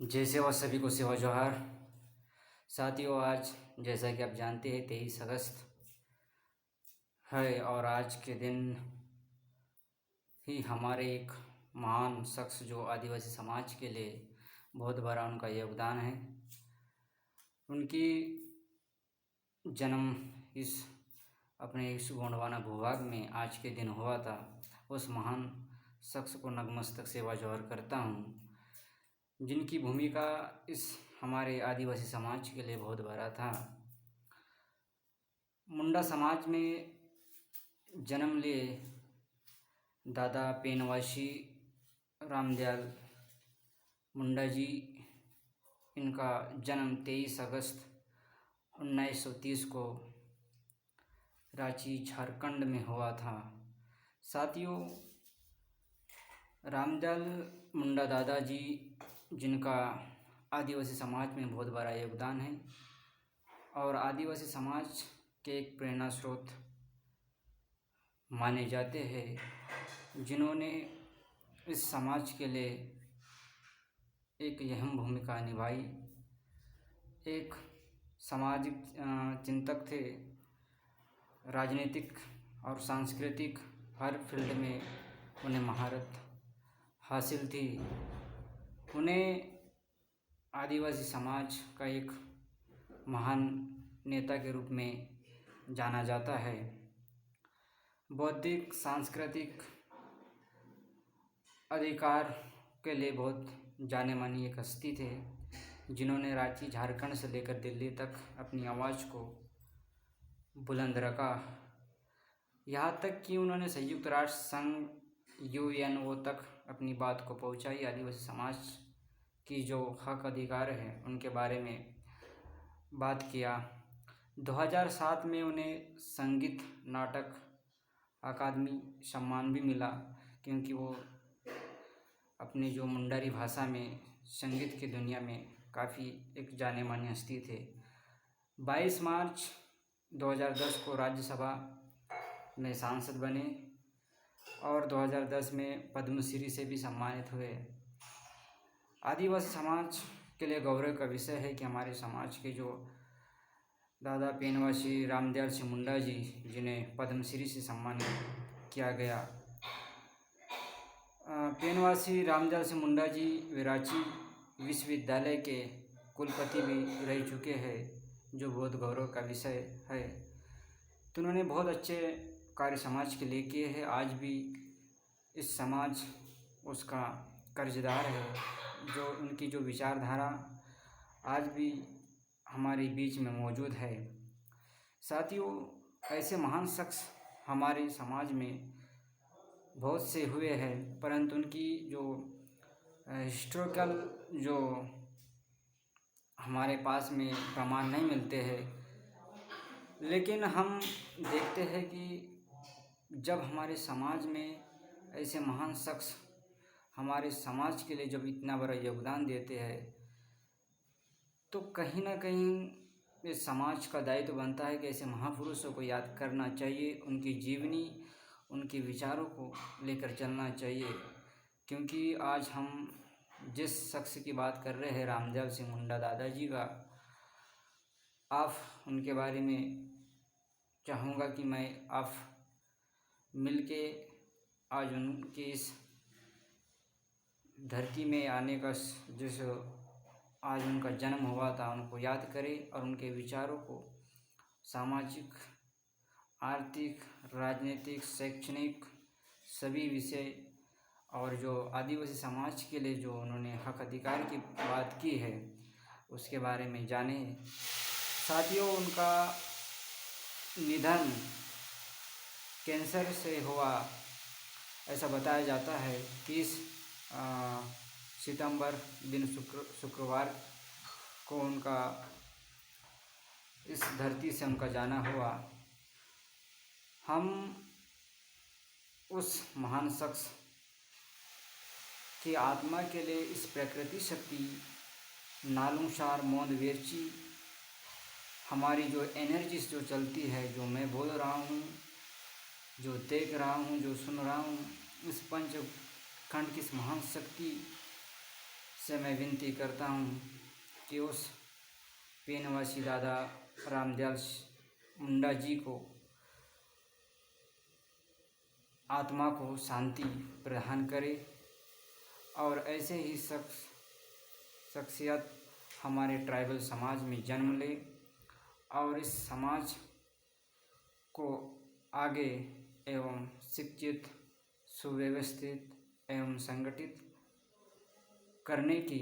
जय सेवा सभी को सेवा जोहार। साथियों, आज जैसा कि आप जानते हैं 23 अगस्त है और आज के दिन ही हमारे एक महान शख्स जो आदिवासी समाज के लिए बहुत बड़ा उनका योगदान है, उनकी जन्म इस अपने इस गोंडवाना भूभाग में आज के दिन हुआ था। उस महान शख्स को नतमस्तक सेवा जोहार करता हूँ, जिनकी भूमिका इस हमारे आदिवासी समाज के लिए बहुत बड़ा था। मुंडा समाज में जन्म लिए दादा पेनवासी रामदयाल मुंडा जी, इनका जन्म 23 अगस्त 1930 को रांची झारखंड में हुआ था। साथियों, रामदयाल मुंडा दादाजी, जिनका आदिवासी समाज में बहुत बड़ा योगदान है और आदिवासी समाज के एक प्रेरणा स्रोत माने जाते हैं, जिन्होंने इस समाज के लिए एक अहम भूमिका निभाई। एक सामाजिक चिंतक थे, राजनीतिक और सांस्कृतिक हर फील्ड में उन्हें महारत हासिल थी। उन्हें आदिवासी समाज का एक महान नेता के रूप में जाना जाता है। बौद्धिक सांस्कृतिक अधिकार के लिए बहुत जाने मानी एक हस्ती थे, जिन्होंने रांची झारखंड से लेकर दिल्ली तक अपनी आवाज़ को बुलंद रखा। यहाँ तक कि उन्होंने संयुक्त राष्ट्र संघ UNO तक अपनी बात को पहुँचाई। आदिवासी समाज की जो हक अधिकार है उनके बारे में बात किया। 2007 में उन्हें संगीत नाटक अकादमी सम्मान भी मिला, क्योंकि वो अपनी जो मुंडारी भाषा में संगीत की दुनिया में काफ़ी एक जाने माने हस्ती थे। 22 मार्च 2010 को राज्यसभा में सांसद बने और 2010 में पद्मश्री से भी सम्मानित हुए। आदिवासी समाज के लिए गौरव का विषय है कि हमारे समाज के जो दादा पेनवासी रामदयाल सिंह मुंडा जी, जिन्हें पद्मश्री से सम्मानित किया गया। पेनवासी रामदयाल सिंह मुंडा जी रांची विश्वविद्यालय के कुलपति भी रह चुके हैं, जो बहुत गौरव का विषय है। तो उन्होंने बहुत अच्छे कार्य समाज के लिए किए हैं। आज भी इस समाज उसका कर्जदार है, जो उनकी जो विचारधारा आज भी हमारे बीच में मौजूद है। साथियों, ऐसे महान शख्स हमारे समाज में बहुत से हुए हैं, परंतु उनकी जो हिस्टोरिकल जो हमारे पास में प्रमाण नहीं मिलते हैं। लेकिन हम देखते हैं कि जब हमारे समाज में ऐसे महान शख्स हमारे समाज के लिए जब इतना बड़ा योगदान देते हैं, तो कहीं ना कहीं इस समाज का दायित्व बनता है कि ऐसे महापुरुषों को याद करना चाहिए, उनकी जीवनी, उनके विचारों को लेकर चलना चाहिए। क्योंकि आज हम जिस शख्स की बात कर रहे हैं, रामदयाल सिंह मुंडा दादाजी का, आप उनके बारे में चाहूँगा कि मैं आप मिलके आज उनके इस धरती में आने का जिस आज उनका जन्म हुआ था, उनको याद करें और उनके विचारों को सामाजिक, आर्थिक, राजनीतिक, शैक्षणिक सभी विषय और जो आदिवासी समाज के लिए जो उन्होंने हक अधिकार की बात की है उसके बारे में जानें। साथियों, उनका निधन कैंसर से हुआ, ऐसा बताया जाता है। 30 सितंबर दिन शुक्रवार को उनका इस धरती से उनका जाना हुआ। हम उस महान शख्स की आत्मा के लिए इस प्रकृति शक्ति नालूसार मोंद वेरची हमारी जो एनर्जीज जो चलती है, जो मैं बोल रहा हूँ, जो देख रहा हूँ, जो सुन रहा हूँ, इस पंच खंड की इस महान शक्ति से मैं विनती करता हूँ कि उस पेनवासी दादा रामदयाल मुंडा जी को आत्मा को शांति प्रदान करे और ऐसे ही शख्सियत हमारे ट्राइबल समाज में जन्म ले और इस समाज को आगे एवं शिक्षित, सुव्यवस्थित एवं संगठित करने के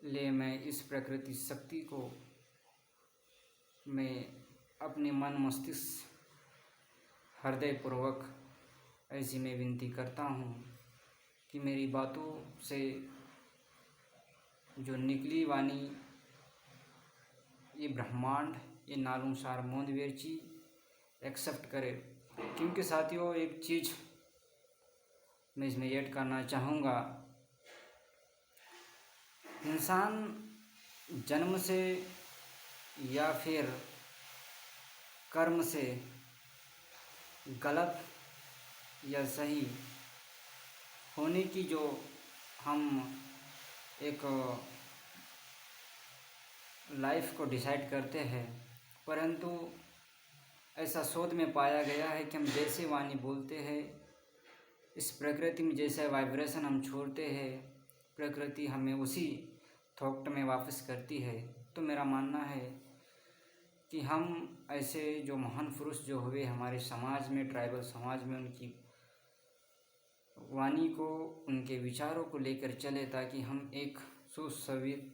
लिए मैं इस प्रकृति शक्ति को मैं अपने मन मस्तिष्क हृदयपूर्वक ऐसी मैं विनती करता हूँ कि मेरी बातों से जो निकली वाणी ये ब्रह्मांड, ये नालूसार मोंदवेरची एक्सेप्ट करे। क्योंकि साथियों एक चीज़ मैं इसमें ऐड करना चाहूँगा, इंसान जन्म से या फिर कर्म से गलत या सही होने की जो हम एक लाइफ को डिसाइड करते हैं, परंतु ऐसा शोध में पाया गया है कि हम जैसे वाणी बोलते हैं, इस प्रकृति में जैसे वाइब्रेशन हम छोड़ते हैं, प्रकृति हमें उसी थॉट में वापस करती है। तो मेरा मानना है कि हम ऐसे जो महान पुरुष जो हुए हमारे समाज में, ट्राइबल समाज में, उनकी वाणी को, उनके विचारों को लेकर चले ताकि हम एक सुसंस्कृत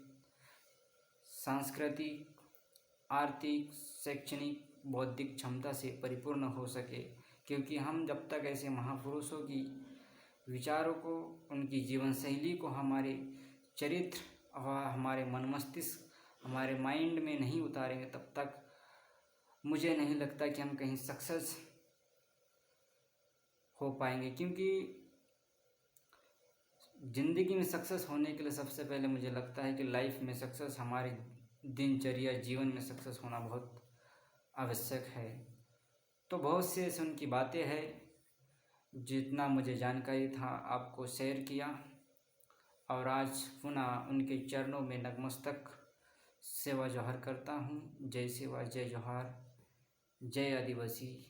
सांस्कृतिक, आर्थिक, शैक्षणिक, बौद्धिक क्षमता से परिपूर्ण हो सके। क्योंकि हम जब तक ऐसे महापुरुषों की विचारों को, उनकी जीवन शैली को हमारे चरित्र और हमारे मन मस्तिष्क, हमारे माइंड में नहीं उतारेंगे, तब तक मुझे नहीं लगता कि हम कहीं सक्सेस हो पाएंगे। क्योंकि ज़िंदगी में सक्सेस होने के लिए सबसे पहले मुझे लगता है कि लाइफ में सक्सेस, हमारे दिनचर्या जीवन में सक्सेस होना बहुत आवश्यक है। तो बहुत से ऐसे उनकी बातें हैं, जितना मुझे जानकारी था आपको शेयर किया, और आज पुनः उनके चरणों में नतमस्तक सेवा जोहार करता हूँ। जय सेवा, जय जोहार, जय आदिवासी,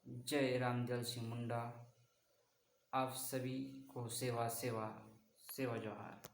जय रामदयाल सिंह मुंडा। आप सभी को सेवा सेवा सेवा जोहार।